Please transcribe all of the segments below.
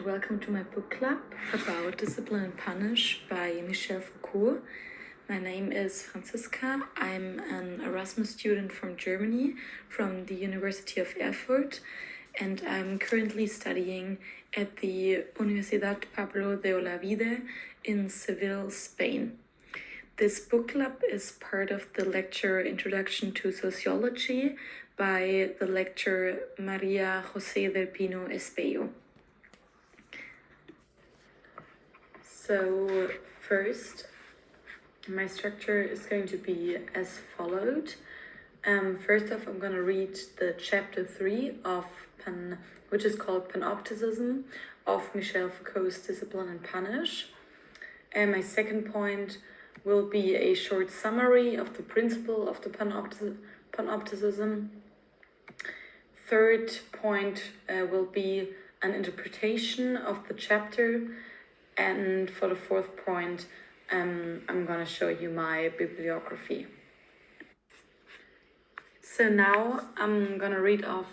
welcome to my book club about Discipline and Punish by Michel Foucault. My name is Franziska. I'm an Erasmus student from Germany, from the University of Erfurt, and I'm currently studying at the Universidad Pablo de Olavide in Seville, Spain. This book club is part of the lecture Introduction to Sociology by the lecturer Maria José del Pino Espejo. So first, my structure is going to be as followed. First off, I'm going to read the chapter 3 of which is called Panopticism of Michel Foucault's Discipline and Punish. And my second point will be a short summary of the principle of the panopticism. Third point will be an interpretation of the chapter. And for the fourth point, I'm going to show you my bibliography. So now I'm going to read off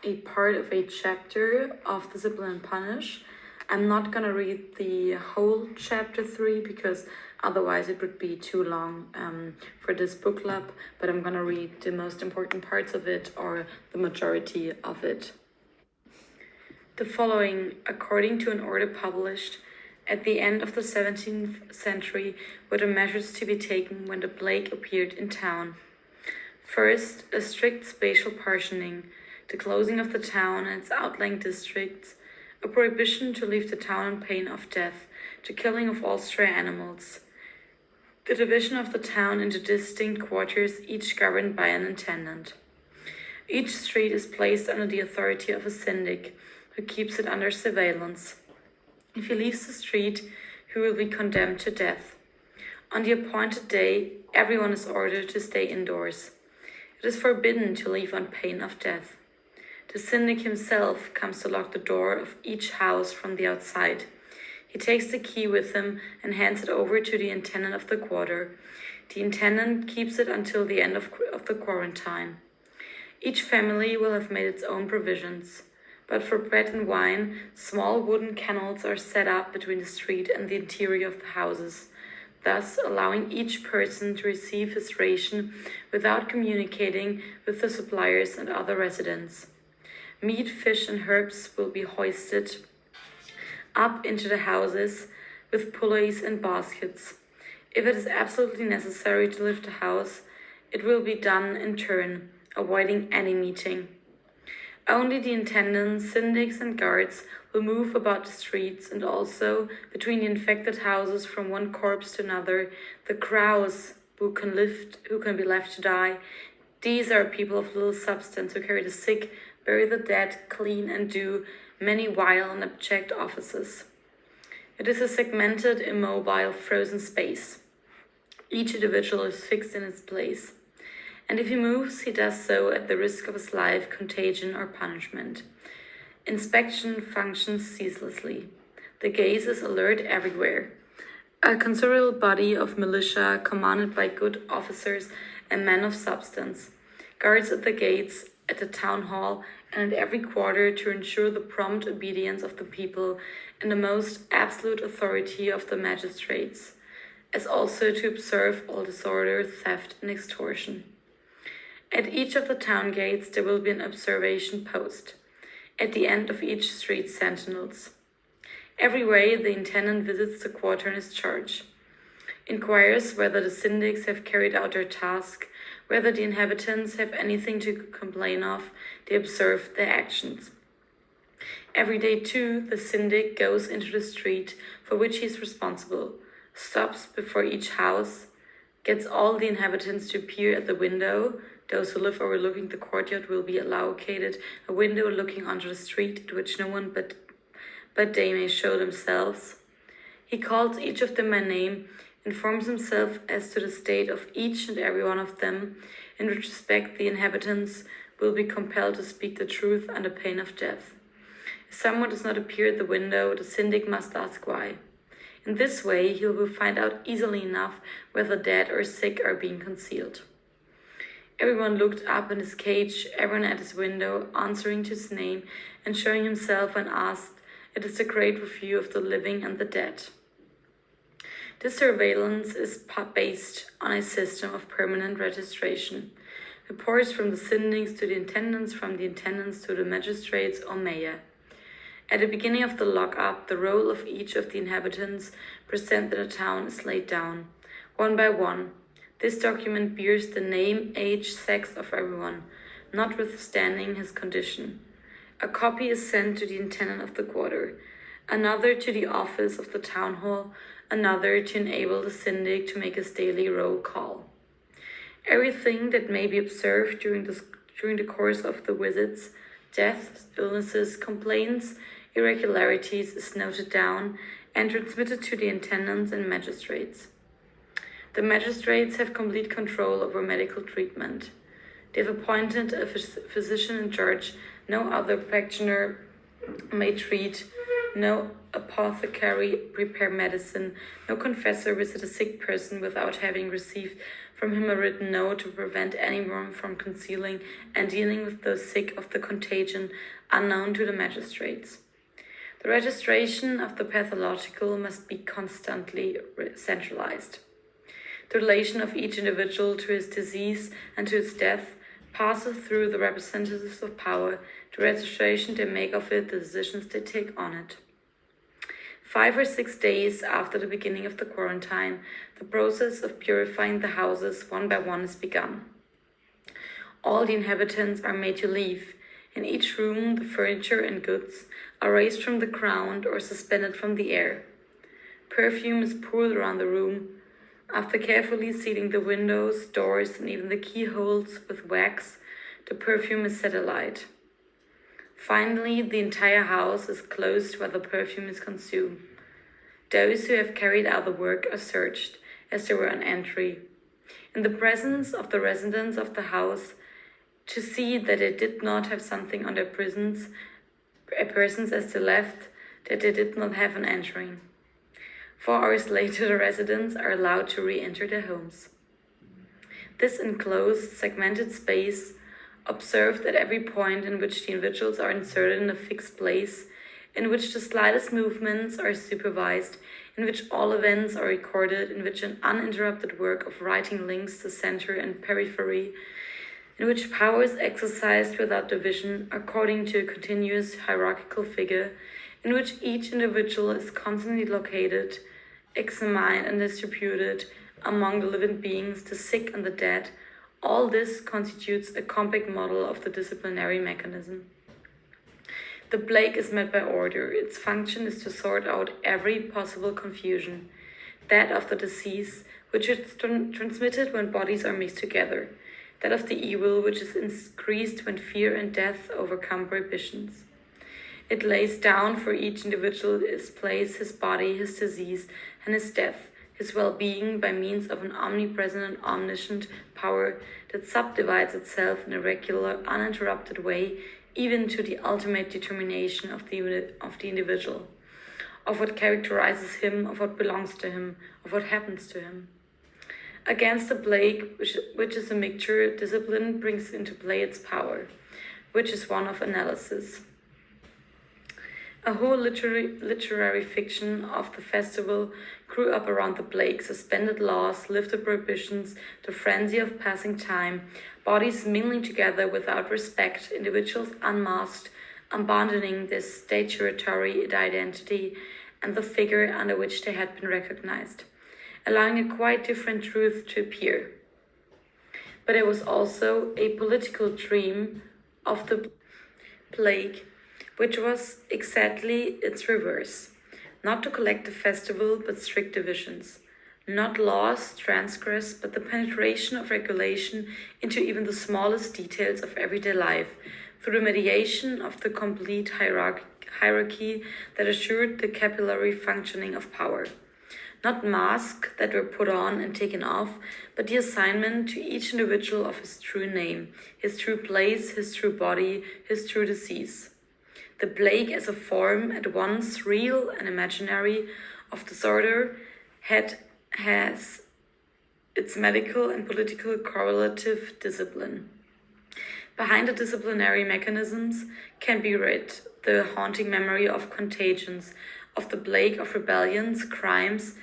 a part of a chapter of Discipline and Punish. I'm not going to read the whole chapter 3 because otherwise it would be too long for this book club, but I'm going to read the most important parts of it or the majority of it. The following, according to an order published at the end of the 17th century, were the measures to be taken when the plague appeared in town. First, a strict spatial partitioning, the closing of the town and its outlying districts, a prohibition to leave the town on pain of death, the killing of all stray animals, the division of the town into distinct quarters, each governed by an intendant. Each street is placed under the authority of a syndic, who keeps it under surveillance. If he leaves the street, he will be condemned to death. On the appointed day, everyone is ordered to stay indoors. It is forbidden to leave on pain of death. The syndic himself comes to lock the door of each house from the outside. He takes the key with him and hands it over to the intendant of the quarter. The intendant keeps it until the end of the quarantine. Each family will have made its own provisions. But for bread and wine, small wooden kennels are set up between the street and the interior of the houses, thus allowing each person to receive his ration without communicating with the suppliers and other residents. Meat, fish, and herbs will be hoisted up into the houses with pulleys and baskets. If it is absolutely necessary to lift the house, it will be done in turn, avoiding any meeting. Only the intendants, syndics, and guards will move about the streets, and also between the infected houses from one corpse to another, the crows who can be left to die. These are people of little substance who carry the sick, bury the dead, clean, and do many vile and abject offices. It is a segmented, immobile, frozen space. Each individual is fixed in its place. And if he moves, he does so at the risk of his life, contagion, or punishment. Inspection functions ceaselessly. The gaze is alert everywhere. A considerable body of militia, commanded by good officers and men of substance, guards at the gates, at the town hall, and at every quarter to ensure the prompt obedience of the people and the most absolute authority of the magistrates, as also to observe all disorder, theft, and extortion. At each of the town gates there will be an observation post. At the end of each street, sentinels. Every way the intendant visits the quarter in his charge, inquires whether the syndics have carried out their task, whether the inhabitants have anything to complain of, they observe their actions. Every day too, the syndic goes into the street for which he is responsible, stops before each house, gets all the inhabitants to appear at the window. Those who live overlooking the courtyard will be allocated a window looking onto the street at which no one but they may show themselves. He calls each of them by name, informs himself as to the state of each and every one of them, in which respect the inhabitants will be compelled to speak the truth under pain of death. If someone does not appear at the window, the syndic must ask why. In this way, he will find out easily enough whether dead or sick are being concealed. Everyone looked up in his cage, everyone at his window, answering to his name and showing himself when asked, It is the great review of the living and the dead. This surveillance is based on a system of permanent registration. Reports from the syndicts to the intendants, from the intendants to the magistrates or mayor. At the beginning of the lockup, the roll of each of the inhabitants present in a town is laid down, one by one. This document bears the name, age, sex of everyone, notwithstanding his condition. A copy is sent to the intendant of the quarter, another to the office of the town hall, another to enable the syndic to make his daily roll call. Everything that may be observed during the course of the visits, deaths, illnesses, complaints, irregularities is noted down and transmitted to the intendants and magistrates. The magistrates have complete control over medical treatment. They have appointed a physician in charge. No other practitioner may treat, no apothecary prepare medicine, no confessor visit a sick person without having received from him a written note to prevent anyone from concealing and dealing with those sick of the contagion unknown to the magistrates. The registration of the pathological must be constantly centralized. The relation of each individual to his disease and to his death passes through the representatives of power. The registration they make of it, the decisions they take on it. 5 or 6 days after the beginning of the quarantine, the process of purifying the houses one by one is begun. All the inhabitants are made to leave. In each room, the furniture and goods are raised from the ground or suspended from the air. Perfume is poured around the room. After carefully sealing the windows, doors, and even the keyholes with wax, the perfume is set alight. Finally, the entire house is closed while the perfume is consumed. Those who have carried out the work are searched, as they were on entry, in the presence of the residents of the house, to see that they did not have something on their persons as they left, that they did not have on entering. 4 hours later, the residents are allowed to re-enter their homes. This enclosed, segmented space, observed at every point in which the individuals are inserted in a fixed place, in which the slightest movements are supervised, in which all events are recorded, in which an uninterrupted work of writing links the center and periphery, in which power is exercised without division according to a continuous hierarchical figure, in which each individual is constantly located, examined and distributed among the living beings, the sick and the dead. All this constitutes a compact model of the disciplinary mechanism. The plague is met by order. Its function is to sort out every possible confusion, that of the disease, which is transmitted when bodies are mixed together, that of the evil, which is increased when fear and death overcome prohibitions. It lays down for each individual his place, his body, his disease, and his death, his well-being by means of an omnipresent and omniscient power that subdivides itself in a regular, uninterrupted way, even to the ultimate determination of the individual, of what characterizes him, of what belongs to him, of what happens to him. Against the plague, which is a mixture, discipline brings into play its power, which is one of analysis. A whole literary fiction of the festival grew up around the plague, suspended laws, lifted prohibitions, the frenzy of passing time, bodies mingling together without respect, individuals unmasked, abandoning their statutory identity and the figure under which they had been recognized, allowing a quite different truth to appear. But it was also a political dream of the plague, which was exactly its reverse. Not to collect the festival, but strict divisions. Not laws transgressed, but the penetration of regulation into even the smallest details of everyday life, through the mediation of the complete hierarchy that assured the capillary functioning of power. Not masks that were put on and taken off, but the assignment to each individual of his true name, his true place, his true body, his true disease. The plague as a form, at once real and imaginary, of disorder has its medical and political correlative discipline. Behind the disciplinary mechanisms can be read the haunting memory of contagions, of the plague of rebellions, crimes,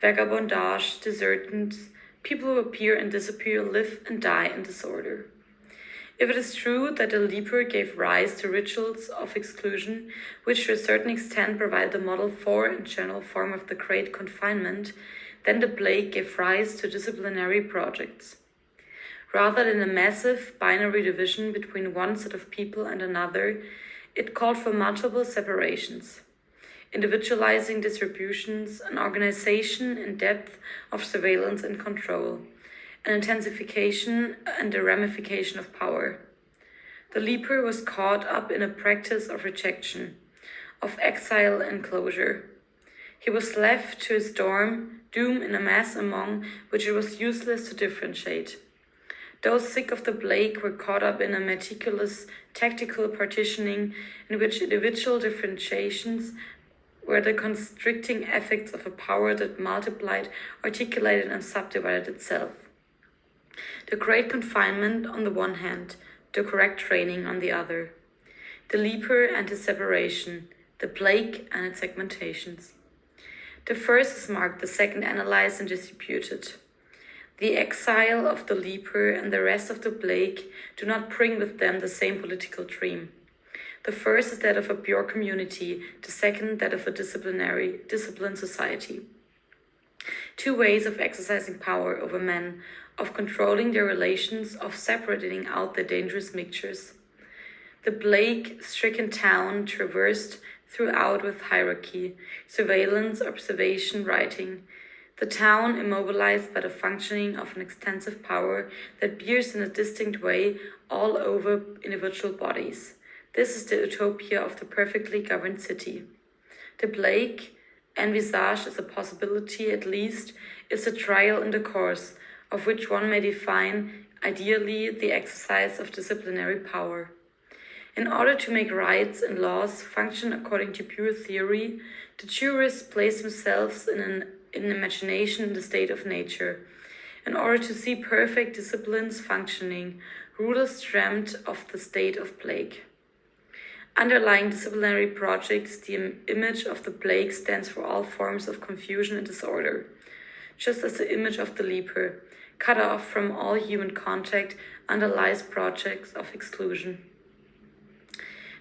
vagabondage, desertance, people who appear and disappear, live and die in disorder. If it is true that the leper gave rise to rituals of exclusion, which to a certain extent provide the model for and general form of the Great Confinement, then the plague gave rise to disciplinary projects. Rather than a massive binary division between one set of people and another, it called for multiple separations, individualizing distributions, an organization in depth of surveillance and control, an intensification and a ramification of power. The leper was caught up in a practice of rejection, of exile and closure. He was left to his doom in a mass among which it was useless to differentiate. Those sick of the plague were caught up in a meticulous tactical partitioning in which individual differentiations were the constricting effects of a power that multiplied, articulated, and subdivided itself. The Great Confinement on the one hand, the correct training on the other. The leper and his separation, the plague and its segmentations. The first is marked, the second analyzed and distributed. The exile of the leper and the rest of the plague do not bring with them the same political dream. The first is that of a pure community, the second that of a disciplined society. Two ways of exercising power over men, of controlling their relations, of separating out their dangerous mixtures. The plague-stricken town traversed throughout with hierarchy, surveillance, observation, writing. The town immobilized by the functioning of an extensive power that bears in a distinct way all over individual bodies. This is the utopia of the perfectly governed city. The plague, envisaged as a possibility at least, is a trial in the course, of which one may define, ideally, the exercise of disciplinary power. In order to make rights and laws function according to pure theory, the jurists place themselves in imagination in the state of nature. In order to see perfect disciplines functioning, rulers dreamt of the state of plague. Underlying disciplinary projects, the image of the plague stands for all forms of confusion and disorder, just as the image of the leper, cut off from all human contact, underlies projects of exclusion.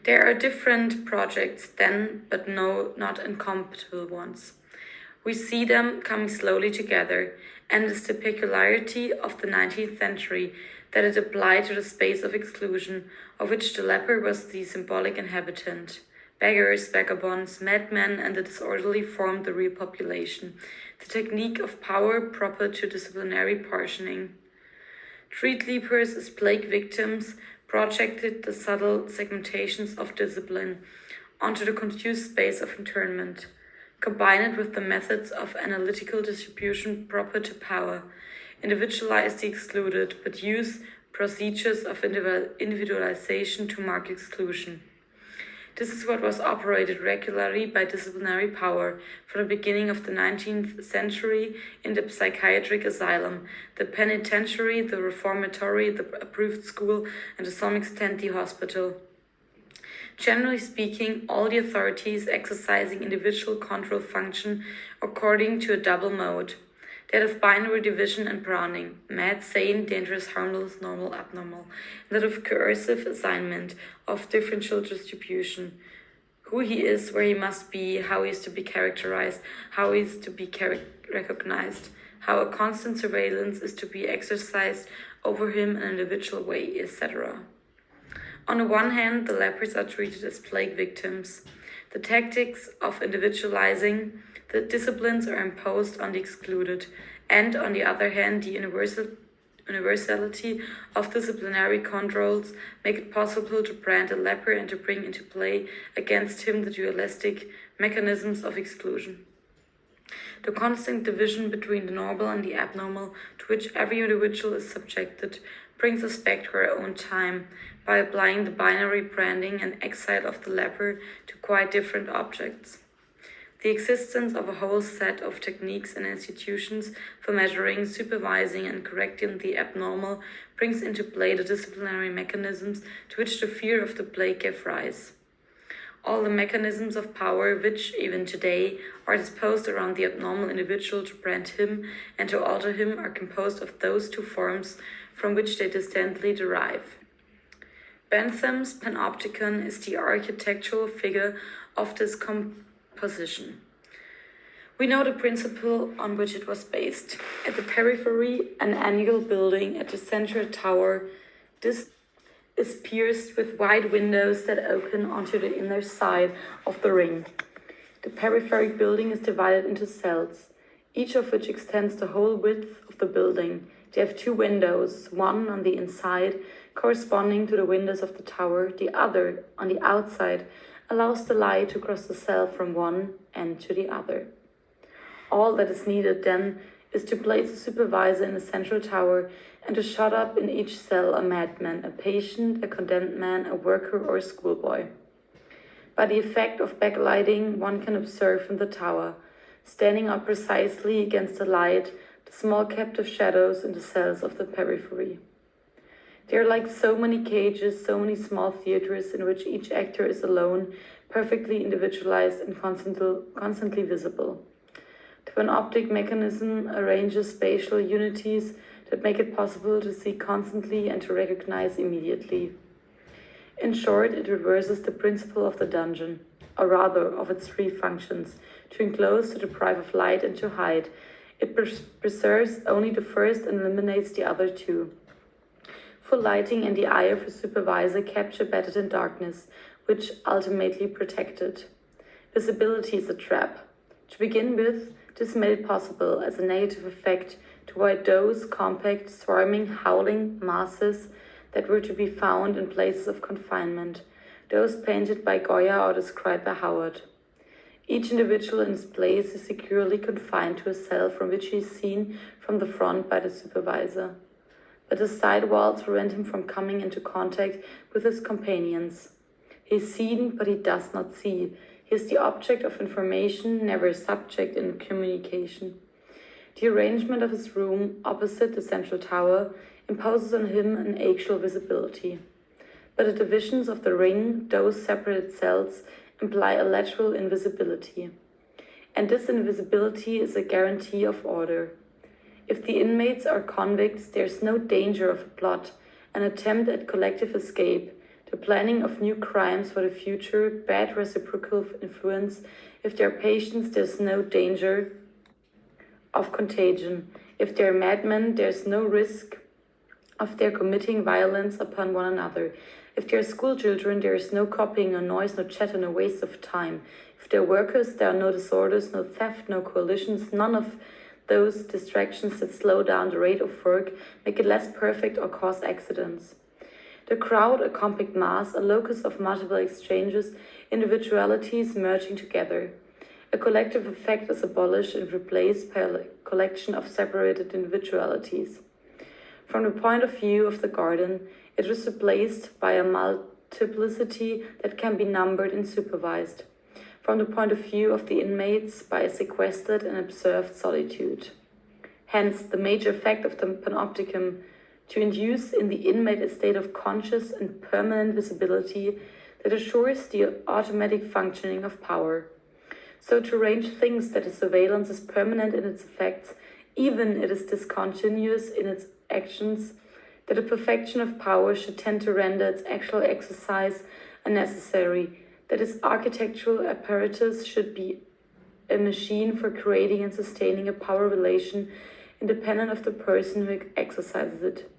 There are different projects then, but no, not incompatible ones. We see them coming slowly together, and it's the peculiarity of the 19th century that it applied to the space of exclusion, of which the leper was the symbolic inhabitant. Beggars, vagabonds, madmen, and the disorderly formed the real population, the technique of power proper to disciplinary partitioning. Treat lepers as plague victims projected the subtle segmentations of discipline onto the confused space of internment. Combine it with the methods of analytical distribution proper to power, individualize the excluded, but use procedures of individualization to mark exclusion. This is what was operated regularly by disciplinary power from the beginning of the 19th century in the psychiatric asylum, the penitentiary, the reformatory, the approved school, and to some extent the hospital. Generally speaking, all the authorities exercising individual control function according to a double mode, that of binary division and browning, mad, sane, dangerous, harmless, normal, abnormal, and that of coercive assignment, of differential distribution, who he is, where he must be, how he is to be characterized, how he is to be recognized, how a constant surveillance is to be exercised over him in an individual way, etc. On the one hand, the lepers are treated as plague victims. The tactics of individualizing the disciplines are imposed on the excluded, and on the other hand, the universality of disciplinary controls make it possible to brand a leper and to bring into play against him the dualistic mechanisms of exclusion. The constant division between the normal and the abnormal to which every individual is subjected brings us back to our own time by applying the binary branding and exile of the leper to quite different objects. The existence of a whole set of techniques and institutions for measuring, supervising, and correcting the abnormal brings into play the disciplinary mechanisms to which the fear of the plague gave rise. All the mechanisms of power which, even today, are disposed around the abnormal individual to brand him and to alter him are composed of those two forms from which they distantly derive. Bentham's panopticon is the architectural figure of this composition. We know the principle on which it was based. At the periphery, an annual building at the central tower, this is pierced with wide windows that open onto the inner side of the ring. The peripheric building is divided into cells, each of which extends the whole width of the building. They have two windows, one on the inside, corresponding to the windows of the tower, the other, on the outside, allows the light to cross the cell from one end to the other. All that is needed, then, is to place a supervisor in the central tower and to shut up in each cell a madman, a patient, a condemned man, a worker, or a schoolboy. By the effect of backlighting, one can observe in the tower, standing up precisely against the light, the small captive shadows in the cells of the periphery. They are like so many cages, so many small theaters in which each actor is alone, perfectly individualized and constantly visible. The panoptic mechanism arranges spatial unities that make it possible to see constantly and to recognize immediately. In short, it reverses the principle of the dungeon, or rather of its three functions: to enclose, to deprive of light, and to hide. It preserves only the first and eliminates the other two. Full lighting and the eye of a supervisor capture better than darkness, which ultimately protected. Visibility is a trap. To begin with, this made it possible, as a negative effect, to avoid those compact, swarming, howling masses that were to be found in places of confinement, those painted by Goya or described by Howard. Each individual in his place is securely confined to a cell from which he is seen from the front by the supervisor. But the side walls prevent him from coming into contact with his companions. He is seen, but he does not see. He is the object of information, never a subject in communication. The arrangement of his room, opposite the central tower, imposes on him an actual visibility. But the divisions of the ring, those separated cells, imply a lateral invisibility. And this invisibility is a guarantee of order. If the inmates are convicts, there is no danger of a plot, an attempt at collective escape, the planning of new crimes for the future, bad reciprocal influence. If they are patients, there is no danger of contagion. If they are madmen, there is no risk of their committing violence upon one another. If they are school children, there is no copying, no noise, no chatter, no waste of time. If they are workers, there are no disorders, no theft, no coalitions, none of those distractions that slow down the rate of work, make it less perfect, or cause accidents. The crowd, a compact mass, a locus of multiple exchanges, individualities merging together. A collective effect is abolished and replaced by a collection of separated individualities. From the point of view of the garden, it is replaced by a multiplicity that can be numbered and supervised. From the point of view of the inmates, by a sequestered and observed solitude. Hence, the major effect of the panopticon, to induce in the inmate a state of conscious and permanent visibility that assures the automatic functioning of power. So to arrange things that the surveillance is permanent in its effects, even it is discontinuous in its actions, that the perfection of power should tend to render its actual exercise unnecessary, that its architectural apparatus should be a machine for creating and sustaining a power relation independent of the person who exercises it.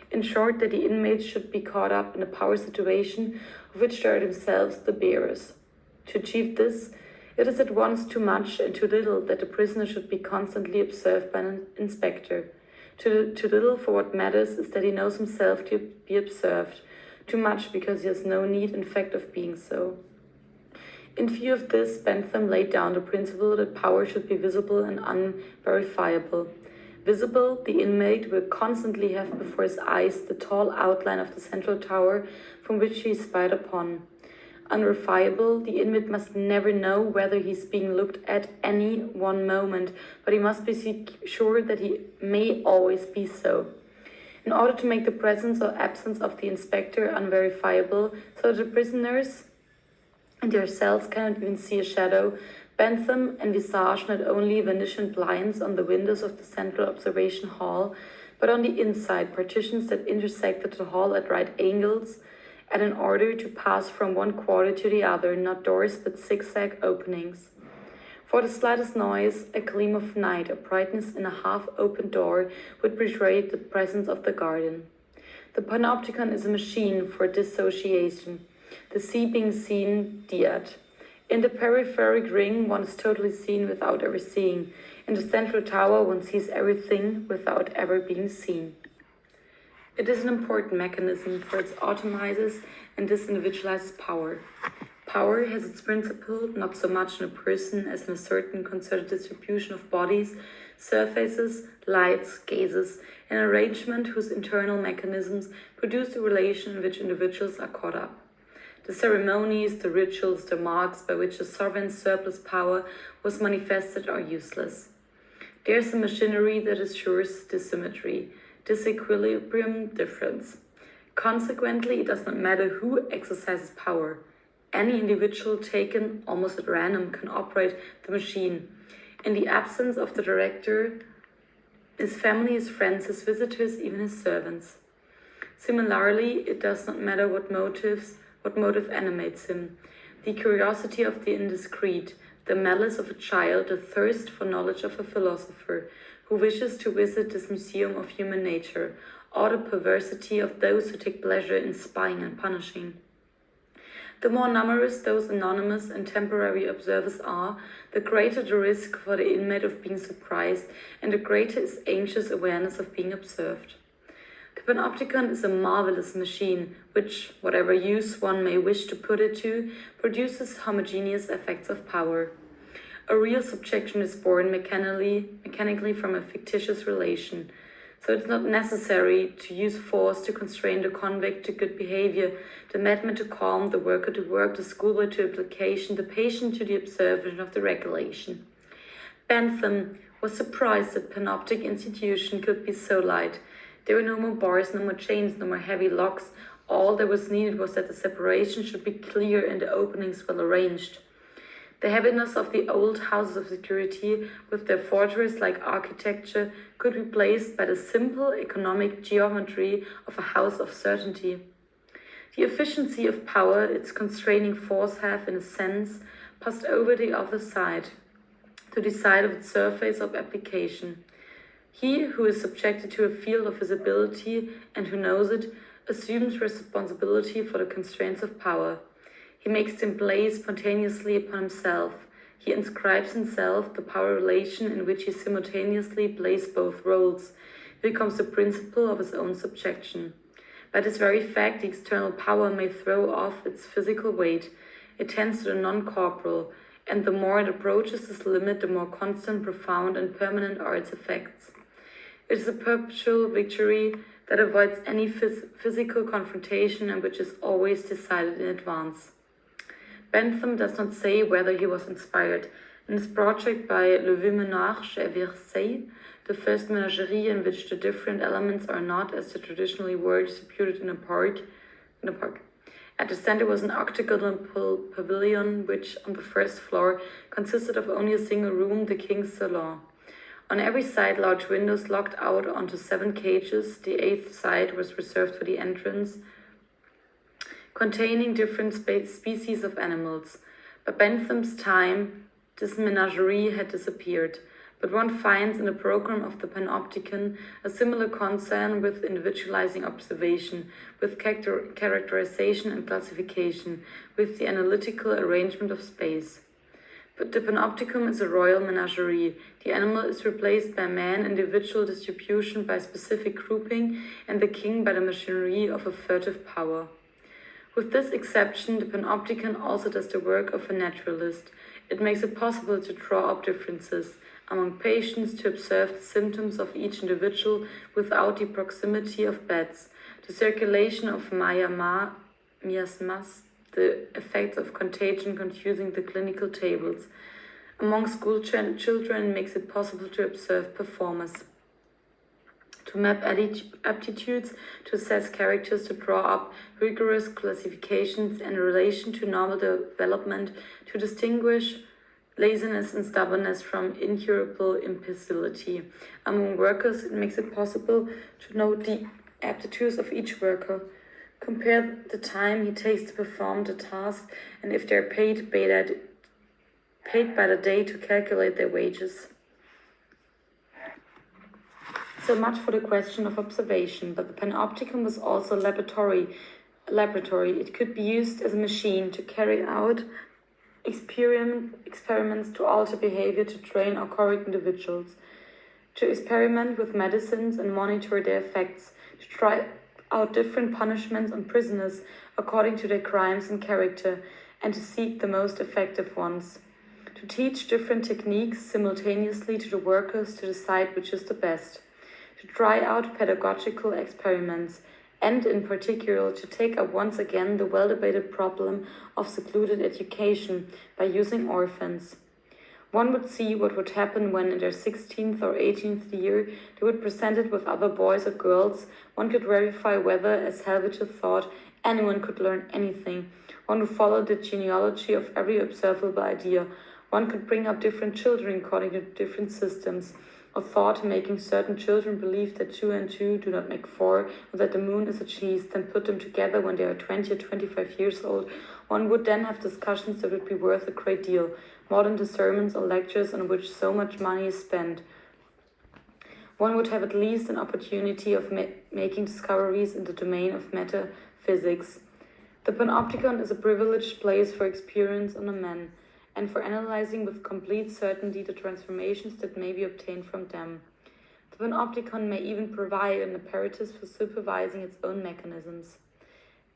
In short, that the inmates should be caught up in a power situation of which they are themselves the bearers. To achieve this, it is at once too much and too little that the prisoner should be constantly observed by an inspector. Too little, for what matters is that he knows himself to be observed. Too much, because he has no need, in fact, of being so. In view of this, Bentham laid down the principle that power should be visible and unverifiable. Visible, the inmate will constantly have before his eyes the tall outline of the central tower from which he is spied upon. unverifiable, the inmate must never know whether he's being looked at any one moment, but he must be sure that he may always be so. In order to make the presence or absence of the inspector unverifiable, so that the prisoners in their cells cannot even see a shadow, Bentham envisaged not only Venetian blinds on the windows of the central observation hall, but on the inside, partitions that intersected the hall at right angles, and in order to pass from one quarter to the other, not doors but zigzag openings. For the slightest noise, a gleam of night, a brightness in a half-open door would betray the presence of the garden. The panopticon is a machine for dissociation, the sea being seen, diad. In the peripheric ring, one is totally seen without ever seeing. In the central tower, one sees everything without ever being seen. It is an important mechanism, for it automizes and disindividualizes power. Power has its principle not so much in a person as in a certain concerted distribution of bodies, surfaces, lights, gazes, an arrangement whose internal mechanisms produce the relation in which individuals are caught up. The ceremonies, the rituals, the marks by which a sovereign's surplus power was manifested are useless. There is a machinery that assures dissymmetry, disequilibrium, difference. Consequently, it does not matter who exercises power. Any individual taken almost at random can operate the machine. In the absence of the director, his family, his friends, his visitors, even his servants. Similarly, it does not matter what motive animates him. The curiosity of the indiscreet, the malice of a child, the thirst for knowledge of a philosopher who wishes to visit this museum of human nature, or the perversity of those who take pleasure in spying and punishing. The more numerous those anonymous and temporary observers are, the greater the risk for the inmate of being surprised, and the greater his anxious awareness of being observed. The panopticon is a marvelous machine, which, whatever use one may wish to put it to, produces homogeneous effects of power. A real subjection is born mechanically from a fictitious relation. So it's not necessary to use force to constrain the convict to good behavior, the madman to calm, the worker to work, the schoolboy to application, the patient to the observation of the regulation. Bentham was surprised that panoptic institution could be so light. There were no more bars, no more chains, no more heavy locks. All that was needed was that the separation should be clear and the openings well arranged. The heaviness of the old houses of security, with their fortress-like architecture, could be placed by the simple economic geometry of a house of certainty. The efficiency of power, its constraining force, have, in a sense, passed over the other side, to the side of its surface of application. He who is subjected to a field of visibility and who knows it, assumes responsibility for the constraints of power. He makes them play spontaneously upon himself. He inscribes himself the power relation in which he simultaneously plays both roles. He becomes the principle of his own subjection. By this very fact, the external power may throw off its physical weight. It tends to the non-corporal, and the more it approaches this limit, the more constant, profound, and permanent are its effects. It is a perpetual victory that avoids any physical confrontation and which is always decided in advance. Bentham does not say whether he was inspired. In his project by Le Vieux Menage at Versailles, the first menagerie in which the different elements are not, as they traditionally were, distributed in a park. At the center was an octagonal pavilion, which, on the first floor, consisted of only a single room, the king's salon. On every side, large windows looked out onto 7 cages. The 8th side was reserved for the entrance, containing different species of animals. By Bentham's time, this menagerie had disappeared, but one finds in the program of the Panopticon a similar concern with individualizing observation, with characterization and classification, with the analytical arrangement of space. But the Panopticon is a royal menagerie. The animal is replaced by man, individual distribution by specific grouping, and the king by the machinery of a furtive power. With this exception, the Panopticon also does the work of a naturalist. It makes it possible to draw up differences among patients, to observe the symptoms of each individual without the proximity of beds, the circulation of miasmas, the effects of contagion confusing the clinical tables. Among school children makes it possible to observe performers, to map aptitudes, to assess characters, to draw up rigorous classifications in relation to normal development, to distinguish laziness and stubbornness from incurable imbecility. Among workers, it makes it possible to know the aptitudes of each worker, compare the time he takes to perform the task, and if they're paid by the day, to calculate their wages. So much for the question of observation, but the panopticon was also a laboratory. It could be used as a machine to carry out experiments to alter behavior, to train or correct individuals, to experiment with medicines and monitor their effects, to try out different punishments on prisoners according to their crimes and character, and to seek the most effective ones, to teach different techniques simultaneously to the workers to decide which is the best, to try out pedagogical experiments, and in particular to take up once again the well-debated problem of secluded education by using orphans. One would see what would happen when in their 16th or 18th year they would present it with other boys or girls. One could verify whether, as Helvete thought, anyone could learn anything. One would follow the genealogy of every observable idea. One could bring up different children according to different systems of thought, making certain children believe that 2 and 2 do not make 4, or that the moon is a cheese, then put them together when they are 20 or 25 years old. One would then have discussions that would be worth a great deal, more than the sermons or lectures on which so much money is spent. One would have at least an opportunity of making discoveries in the domain of metaphysics. The panopticon is a privileged place for experience on a man, and for analyzing with complete certainty the transformations that may be obtained from them. The panopticon may even provide an apparatus for supervising its own mechanisms.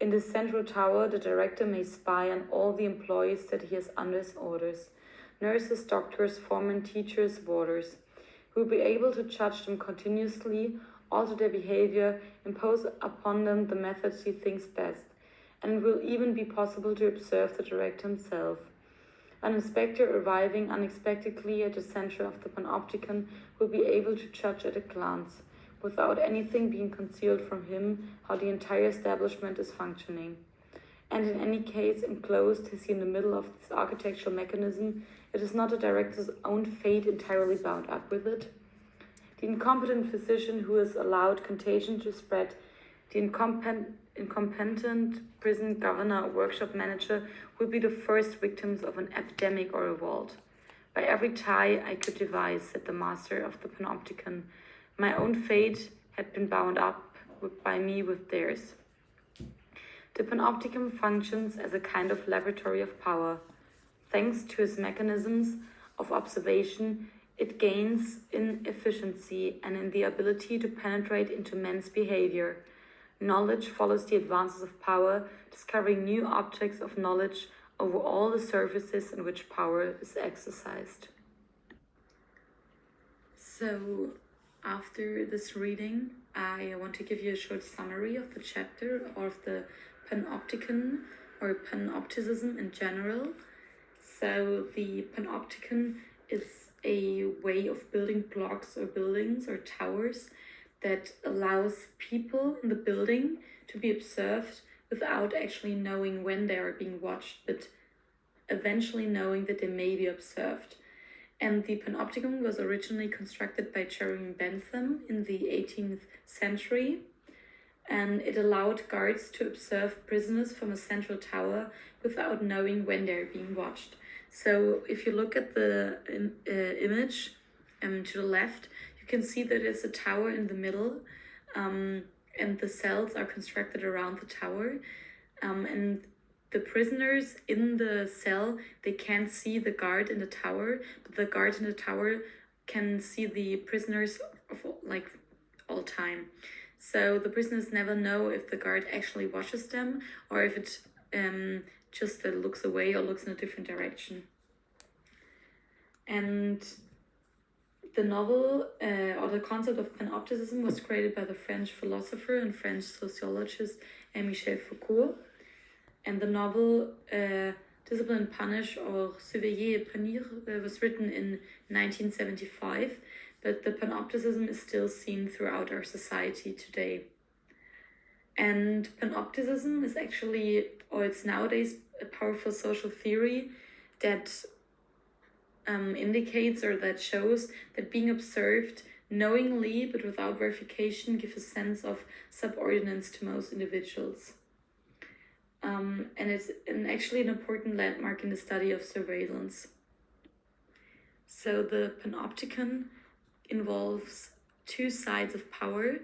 In this central tower, the director may spy on all the employees that he has under his orders: nurses, doctors, foremen, teachers, warders. He will be able to judge them continuously, alter their behavior, impose upon them the methods he thinks best, and it will even be possible to observe the director himself. An inspector arriving unexpectedly at the center of the panopticon will be able to judge at a glance, without anything being concealed from him, how the entire establishment is functioning. And in any case, enclosed is he in the middle of this architectural mechanism, it is not the director's own fate entirely bound up with it. The incompetent physician who has allowed contagion to spread, the incompetent prison governor or workshop manager will be the first victims of an epidemic or revolt. By every tie I could devise, said the master of the panopticon, my own fate had been bound up by me with theirs. The panopticon functions as a kind of laboratory of power. Thanks to its mechanisms of observation, it gains in efficiency and in the ability to penetrate into men's behavior. Knowledge follows the advances of power, discovering new objects of knowledge over all the surfaces in which power is exercised. So, after this reading, I want to give you a short summary of the chapter of the panopticon or panopticism in general. So, the panopticon is a way of building blocks or buildings or towers that allows people in the building to be observed without actually knowing when they are being watched, but eventually knowing that they may be observed. And the panopticon was originally constructed by Jeremy Bentham in the 18th century, and it allowed guards to observe prisoners from a central tower without knowing when they're being watched. So if you look at the image to the left, you can see that there's a tower in the middle, and the cells are constructed around the tower, and the prisoners in the cell, they can't see the guard in the tower, but the guard in the tower can see the prisoners of all time. So the prisoners never know if the guard actually watches them or if it just looks away or looks in a different direction. And the novel or the concept of panopticism was created by the French philosopher and French sociologist Michel Foucault. And the novel Discipline and Punish, or Surveiller et Punir, was written in 1975, but the panopticism is still seen throughout our society today. And panopticism is actually, or it's nowadays, a powerful social theory that indicates or that shows that being observed knowingly but without verification gives a sense of subordinance to most individuals. And it's actually an important landmark in the study of surveillance. So the panopticon involves two sides of power.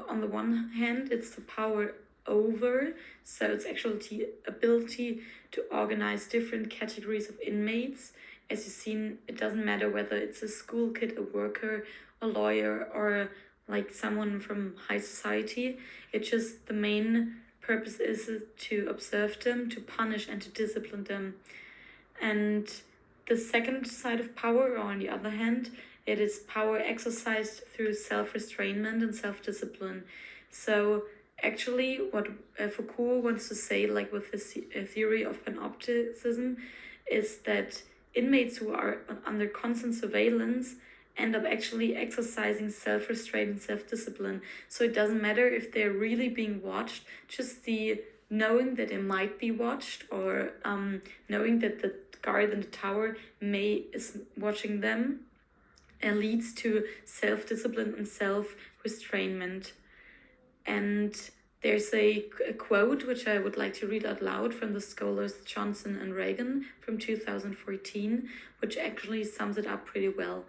On the one hand, it's the power over, so it's actually the ability to organize different categories of inmates. As you've seen, it doesn't matter whether it's a school kid, a worker, a lawyer, or like someone from high society. It's just the main purpose is to observe them, to punish and to discipline them. And the second side of power, or on the other hand, it is power exercised through self-restrainment and self-discipline. So actually what Foucault wants to say, like with his theory of panopticism, is that inmates who are under constant surveillance end up actually exercising self-restraint and self-discipline. So it doesn't matter if they're really being watched, just the knowing that they might be watched, or knowing that the guard in the tower is watching them, and leads to self-discipline and self-restrainment. And there's a quote which I would like to read out loud from the scholars Johnson and Reagan from 2014, which actually sums it up pretty well.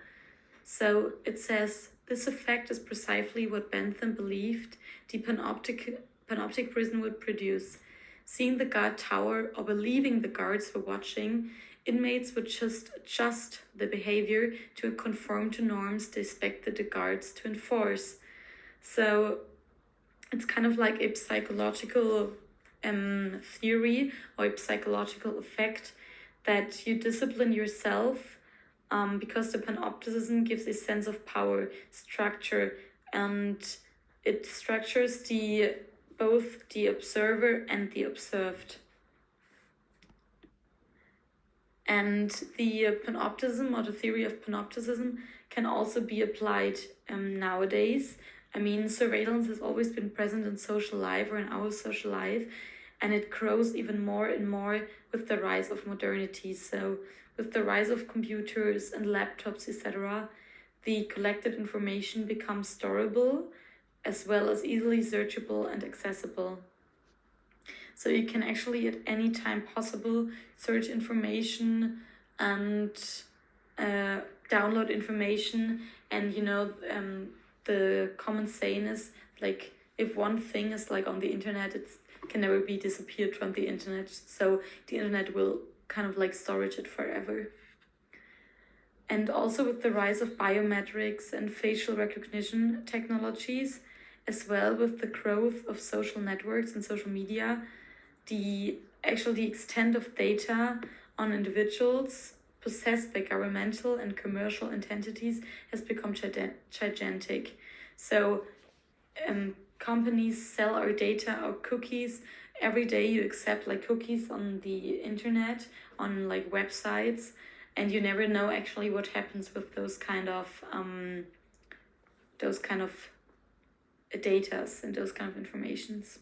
So it says, "This effect is precisely what Bentham believed the panoptic prison would produce. Seeing the guard tower or believing the guards were watching, inmates would just adjust their behavior to conform to norms they expected the guards to enforce." So it's kind of like a psychological theory or a psychological effect that you discipline yourself because the panopticism gives a sense of power, structure, and it structures both the observer and the observed. And the panopticism, or the theory of panopticism, can also be applied nowadays. I mean, surveillance has always been present in social life, or in our social life, and it grows even more and more with the rise of modernity. So with the rise of computers and laptops, etc., the collected information becomes storable as well as easily searchable and accessible. So you can actually at any time possible search information and download information. And the common saying is, like, if one thing is like on the internet, it can never be disappeared from the internet. So the internet will kind of like storage it forever. And also with the rise of biometrics and facial recognition technologies, as well with the growth of social networks and social media, the extent of data on individuals possessed by governmental and commercial entities has become gigantic. So companies sell our data, our cookies. Every day you accept like cookies on the internet, on like websites, and you never know actually what happens with those kind of datas and those kind of informations.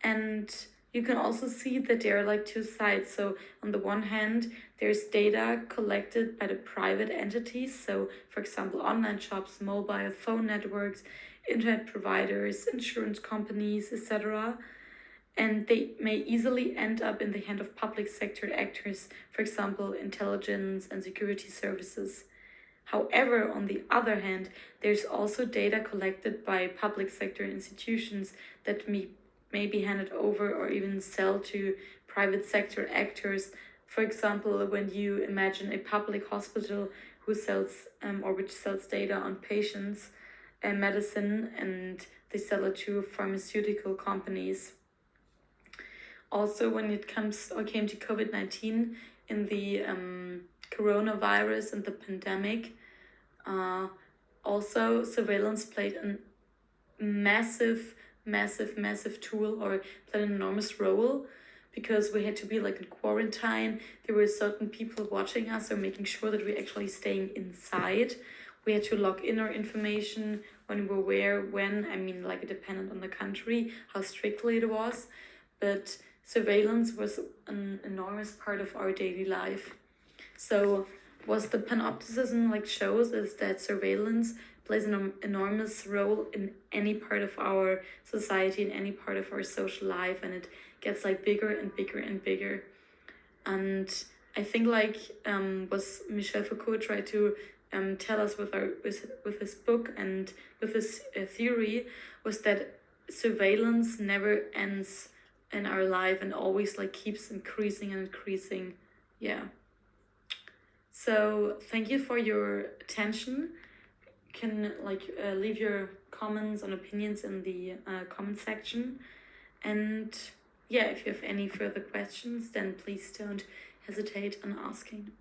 And you can also see that there are like two sides. So on the one hand, there's data collected by the private entities. So for example, online shops, mobile phone networks, internet providers, insurance companies, etc. And they may easily end up in the hand of public sector actors, for example, intelligence and security services. However, on the other hand, there's also data collected by public sector institutions that may be handed over or even sell to private sector actors. For example, when you imagine a public hospital who sells which sells data on patients and medicine, and they sell it to pharmaceutical companies. Also, when it came to COVID-19, in the coronavirus and the pandemic, also surveillance played a massive massive tool or played an enormous role, because we had to be like in quarantine. There were certain people watching us or making sure that we're actually staying inside. We had to log in our information when we were where, when. I mean, like, it depended on the country, how strictly it was. But surveillance was an enormous part of our daily life. So what the panopticism like shows is that surveillance plays an enormous role in any part of our society, in any part of our social life, and it gets like bigger and bigger and bigger. And I think like what Michel Foucault tried to tell us with his book and with his theory was that surveillance never ends in our life and always like keeps increasing and increasing. Yeah. So thank you for your attention. You can leave your comments and opinions in the comment section. And yeah, if you have any further questions, then please don't hesitate on asking.